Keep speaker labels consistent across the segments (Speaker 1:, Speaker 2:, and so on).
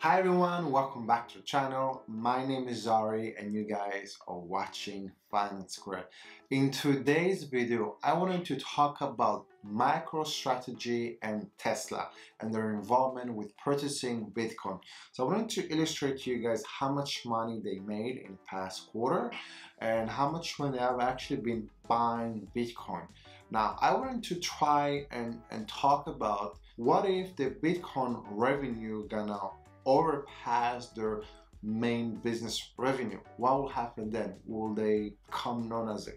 Speaker 1: Hi everyone, welcome back to the channel. My name is Zari and you guys are watching Finance Square. In today's video, I wanted to talk about MicroStrategy and Tesla and their involvement with purchasing Bitcoin. So I wanted to illustrate to you guys how much money they made in the past quarter and how much money they have actually been buying Bitcoin. Now, I wanted to try and talk about what if the Bitcoin revenue gonna overpass their main business revenue. What will happen then? Will they become known as a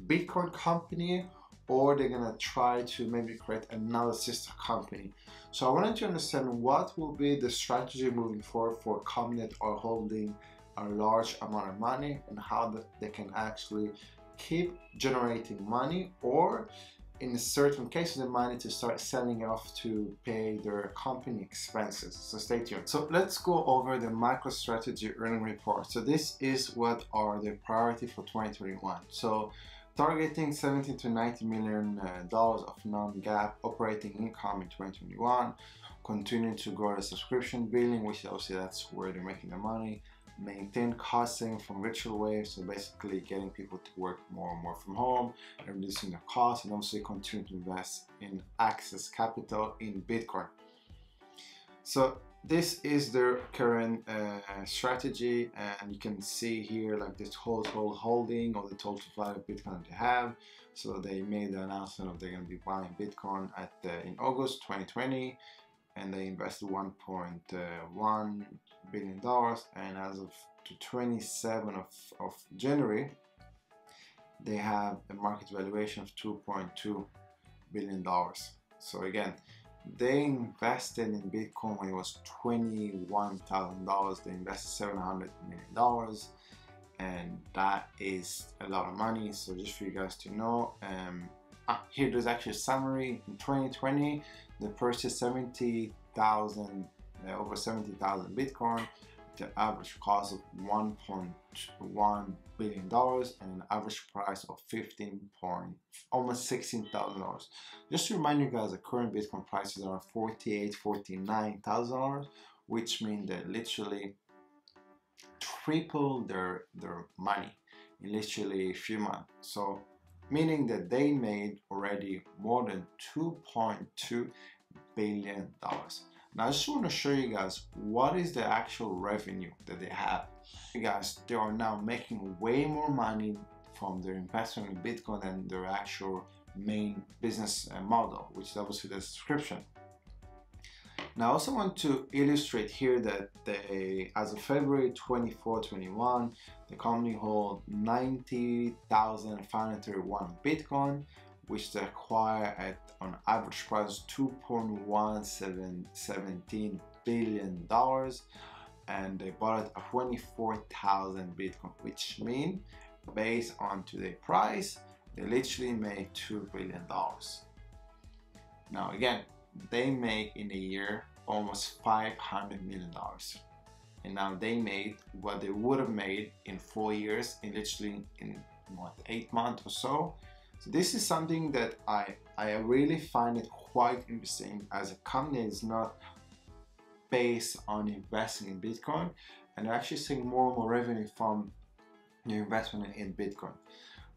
Speaker 1: Bitcoin company, or they're gonna try to maybe create another sister company? So I wanted to understand what will be the strategy moving forward for companies that are holding a large amount of money and how they can actually keep generating money, or in certain cases they might need to start selling off to pay their company expenses. So stay tuned. So let's go over the MicroStrategy earning report. So this is what are the priority for 2021. So targeting 70 to 90 million dollars of non-GAAP operating income in 2021, continuing to grow the subscription billing, which obviously that's where they're making the money. Maintain cost saving from virtual waves, so basically getting people to work more and more from home and reducing the cost, and also continue to invest in access capital in Bitcoin. So this is their current strategy, and you can see here like the total holding or the total value of Bitcoin they have. So they made the announcement of they're going to be buying Bitcoin in August 2020. And they invested $1.1 billion, and as of the 27th of January, they have a market valuation of $2.2 billion. So again, they invested in Bitcoin when it was $21,000. They invested $700 million, and that is a lot of money. So just for you guys to know, here there's actually a summary. In 2020, they purchased over 70,000 Bitcoin, the average cost of $1.1 billion and an average price of almost $16,000. Just to remind you guys, the current Bitcoin prices are $49,000, which means they literally triple their money in literally a few months. So meaning that they made already more than $2.2 billion. Now I just want to show you guys what is the actual revenue that they have. You guys, they are now making way more money from their investment in Bitcoin than their actual main business model, which is obviously the subscription. Now I also want to illustrate here that as of February 24, 21, the company holds 90,531 Bitcoin, which they acquire at on average price $2.117 billion, and they bought it at 24,000 Bitcoin, which means based on today's price, they literally made $2 billion. Now again, they make in a year almost $500 million, and now they made what they would have made in 4 years in literally in what, 8 months or so. So this is something that I really find it quite interesting, as a company is not based on investing in Bitcoin, and they're actually seeing more and more revenue from your investment in Bitcoin.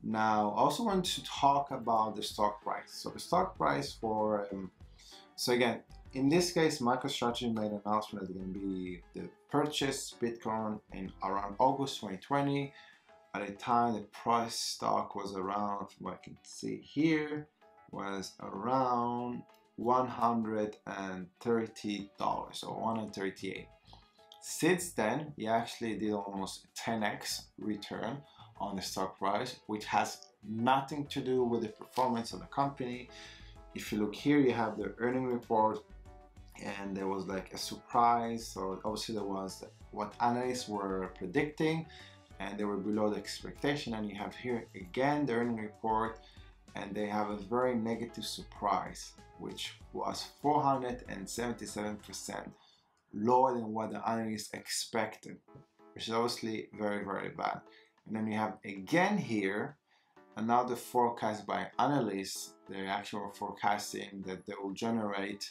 Speaker 1: Now I also want to talk about the stock price. So the stock price for so again, in this case, MicroStrategy made an announcement that they're going to be the purchase Bitcoin in around August 2020. At the time, the price stock was around, from what I can see here, was around $130 or $138. Since then, he actually did almost 10x return on the stock price, which has nothing to do with the performance of the company. If you look here, you have the earning report, and there was like a surprise. So obviously there was what analysts were predicting, and they were below the expectation. And you have here again the earning report, and they have a very negative surprise, which was 477% lower than what the analysts expected, which is obviously very, very bad. And then you have again here another forecast by analysts. They're actually forecasting that they will generate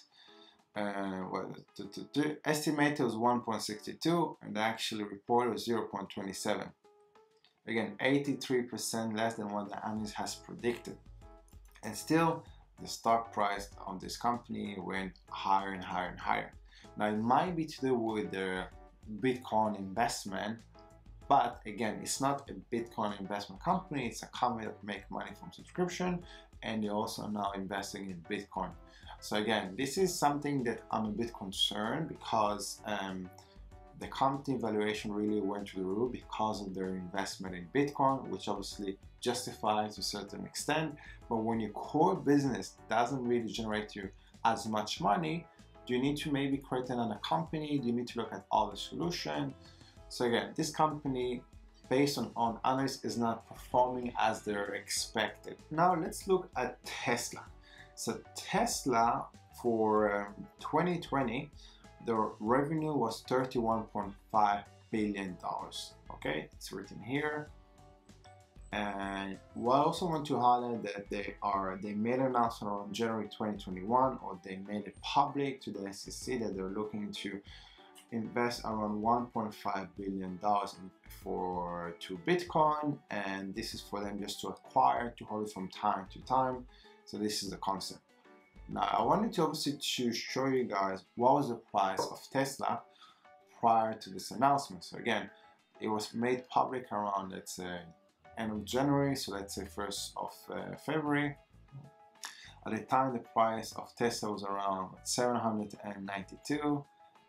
Speaker 1: estimated was 1.62 and the actually reported was 0.27. Again, 83% less than what the analyst has predicted. And still, the stock price of this company went higher and higher and higher. Now, it might be to do with their Bitcoin investment, but again, it's not a Bitcoin investment company. It's a company that makes money from subscription, and they're also now investing in Bitcoin. So again, this is something that I'm a bit concerned because the company valuation really went through the roof because of their investment in Bitcoin, which obviously justifies to a certain extent. But when your core business doesn't really generate you as much money, do you need to maybe create another company? Do you need to look at other solutions? So again, this company, based on analysts, is not performing as they're expected. Now let's look at Tesla. So Tesla for 2020, the revenue was $31.5 billion. Okay, it's written here. And what I also want to highlight that they made an announcement on January 2021, or they made it public to the SEC that they're looking to invest around $1.5 billion to Bitcoin, and this is for them just to acquire, to hold it from time to time. So this is the concept. Now I wanted to obviously to show you guys what was the price of Tesla prior to this announcement. So again, it was made public around, let's say, end of January, so let's say 1st of February. At the time, the price of Tesla was around 792,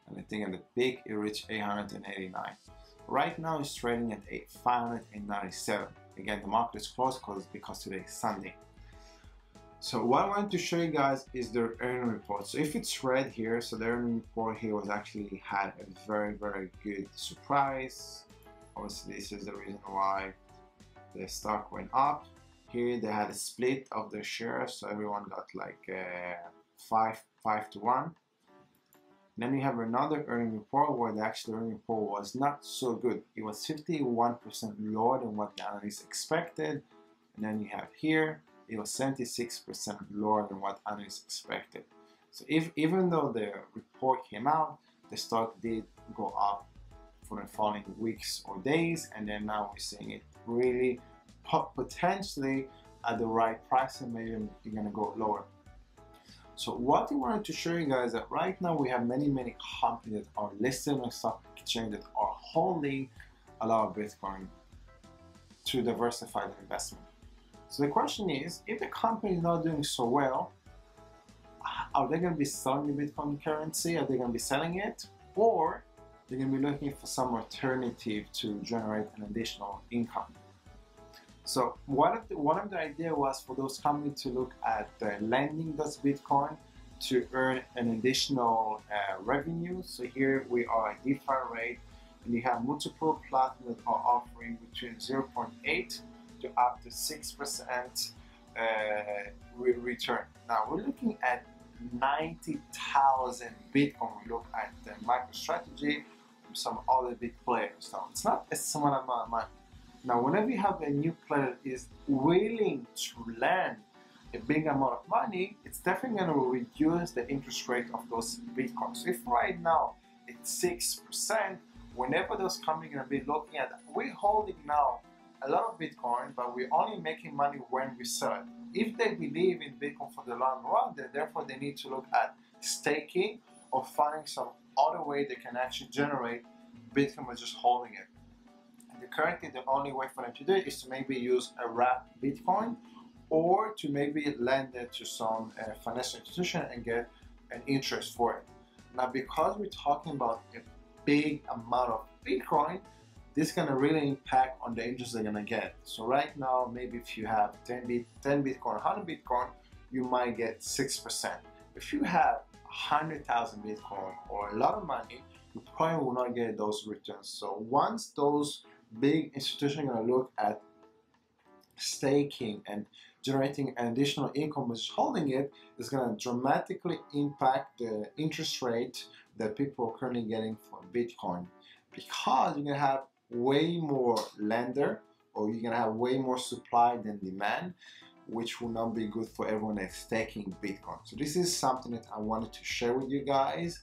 Speaker 1: and I think at the peak it reached 889. Right now it's trading at 597. Again, the market is closed because today is Sunday. So what I wanted to show you guys is their earning report. So if it's red here, so the earning report here was actually had a very, very good surprise. Obviously, this is the reason why the stock went up. Here they had a split of the shares, so everyone got like 5 to 1. Then we have another earning report where the actual earning report was not so good. It was 51% lower than what the analysts expected. And then you have here, it was 76% lower than what analysts expected. So even though the report came out, the stock did go up for the following weeks or days, and then now we're seeing it really potentially at the right price, and maybe you're gonna go lower. So what I wanted to show you guys that right now we have many companies that are listed on the stock exchange that are holding a lot of Bitcoin to diversify their investment. So the question is, if the company is not doing so well, are they going to be selling the Bitcoin currency? Are they going to be selling it? Or they're going to be looking for some alternative to generate an additional income? So one of the ideas was for those companies to look at lending those Bitcoin to earn an additional revenue. So here we are at DeFi rate, and you have multiple platforms that are offering between 0.8 to up to 6% return. Now we're looking at 90,000 Bitcoin. We look at the Microstrategy from some other big players. Now it's not a small amount of money. Now whenever you have a new player that is willing to lend a big amount of money, it's definitely going to reduce the interest rate of those Bitcoins. So if right now it's 6%, whenever those companies are going to be looking at, we're holding now a lot of Bitcoin, but we're only making money when we sell it. If they believe in Bitcoin for the long run, then therefore they need to look at staking or finding some other way they can actually generate Bitcoin by just holding it. And currently, the only way for them to do it is to maybe use a wrapped Bitcoin, or to maybe lend it to some financial institution and get an interest for it. Now, because we're talking about a big amount of Bitcoin, this is going to really impact on the interest they're going to get. So right now, maybe if you have 10 Bitcoin, 100 Bitcoin, you might get 6%. If you have 100,000 Bitcoin or a lot of money, you probably will not get those returns. So once those big institutions are going to look at staking and generating an additional income which is holding it, is going to dramatically impact the interest rate that people are currently getting for Bitcoin, because you're going to have way more lender, or you're going to have way more supply than demand, which will not be good for everyone that's taking Bitcoin. So this is something that I wanted to share with you guys,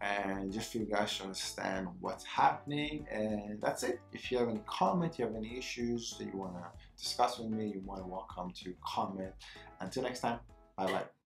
Speaker 1: and just for you guys to understand what's happening. And that's it. If you have any comment, you have any issues that you want to discuss with me, you're more than welcome to comment. Until next time, bye bye.